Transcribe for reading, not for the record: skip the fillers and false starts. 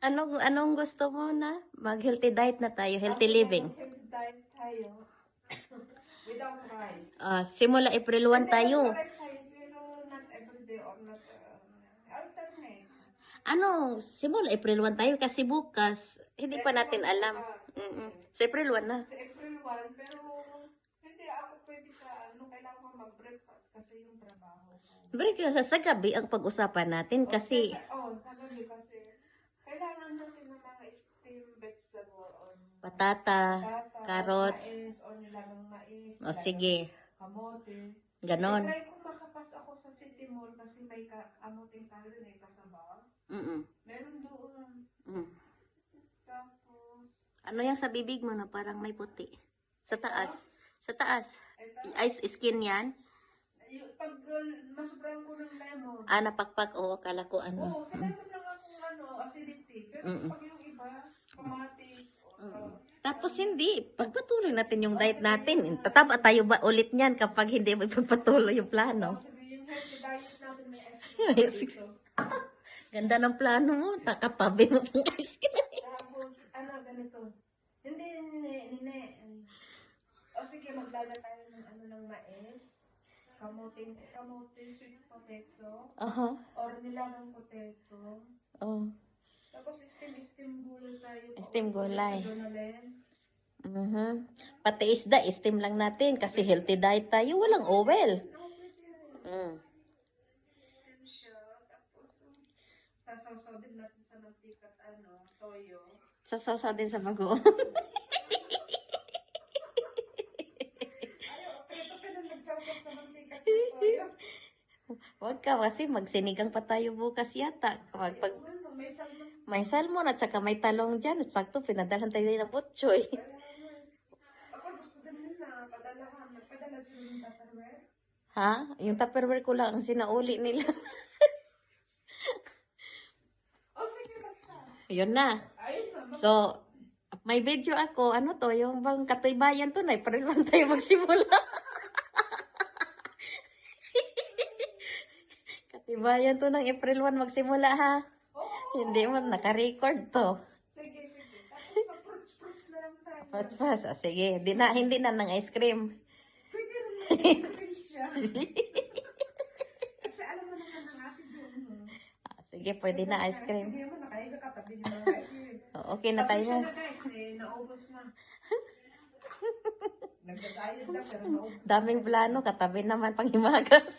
Anong gusto mo na? Mag-healthy diet na tayo, healthy living. Healthy diet tayo. Without rice. Simula April 1 tayo. Rice tayo, pero not everyday or not alternate. Simula April 1 tayo kasi bukas, hindi pa natin alam. Sa April 1 na. Sa April 1, pero hindi ako pwede kailangan ko mag-breakfast kasi yung trabaho ko. Break sa gabi ang pag-usapan natin kasi... sa gabi kasi kailangan natin ng mga steamed vegetable or patata, carrots. Mais, or nilagang mais. Sige. Kamote. Ganon. Try ko makapas ako sa City Mall kasi may kamoting karon kasaba. Meron doon. Tapos... Ano yung sa bibig mo na parang may puti? Sa taas. Sa taas. Ice skin yan? Pag masubrahan ko ng lemon. Napakpak. Akala ko Oo, sa lemon lang akong acidity. Pero pag yung iba, kamatis. Tapos hindi. Pagpatuloy natin yung diet natin. Tataba tayo ba ulit niyan kapag hindi mo ipagpatuloy yung plano? Yung healthy diet natin may ice cream. Ganda ng plano mo. Takatabi mo pang ice cream. Tapos, ganito. Hindi. O sige, maglala tayo ng mais. Kamote, sweet potato. Or nilagang potato. Tapos, steam gulay tayo. Steam gulay. Pati isda, steam lang natin kasi healthy diet tayo. Walang oil. Steam siya. Tapos, sasawsaw din natin sa mantika at toyo. Sasawsaw din sa bago. Huwag ka kasi magsinigang pa tayo bukas yata. May salmon at saka may talong dyan. At sakto, pinadalhan tayo ng butchoy. Ako gusto din nila, padala sila yung Tupperware. Yung Tupperware ko lang ang sinauli nila. Sige, basta. Yun na. So, may video ako. Yung bang katibayan to na. Parilwan tayo magsimula. Katibayan to ng April 1 magsimula ha. Hindi mo naka-record to. Sige. Tapos fruits na lang tayo. Fruits. Sige, hindi na ng ice cream. Pwede rin na ice cream siya. Kasi alam mo naman ang akin doon. Sige, pwede na ice cream. Sige mo, nakahiga ka tabi ng mga ice cream. Okay na tayo. Pasensya na guys, naubos na. Nagdadayad na pero naubos. Daming plano, katabi naman panghimagas.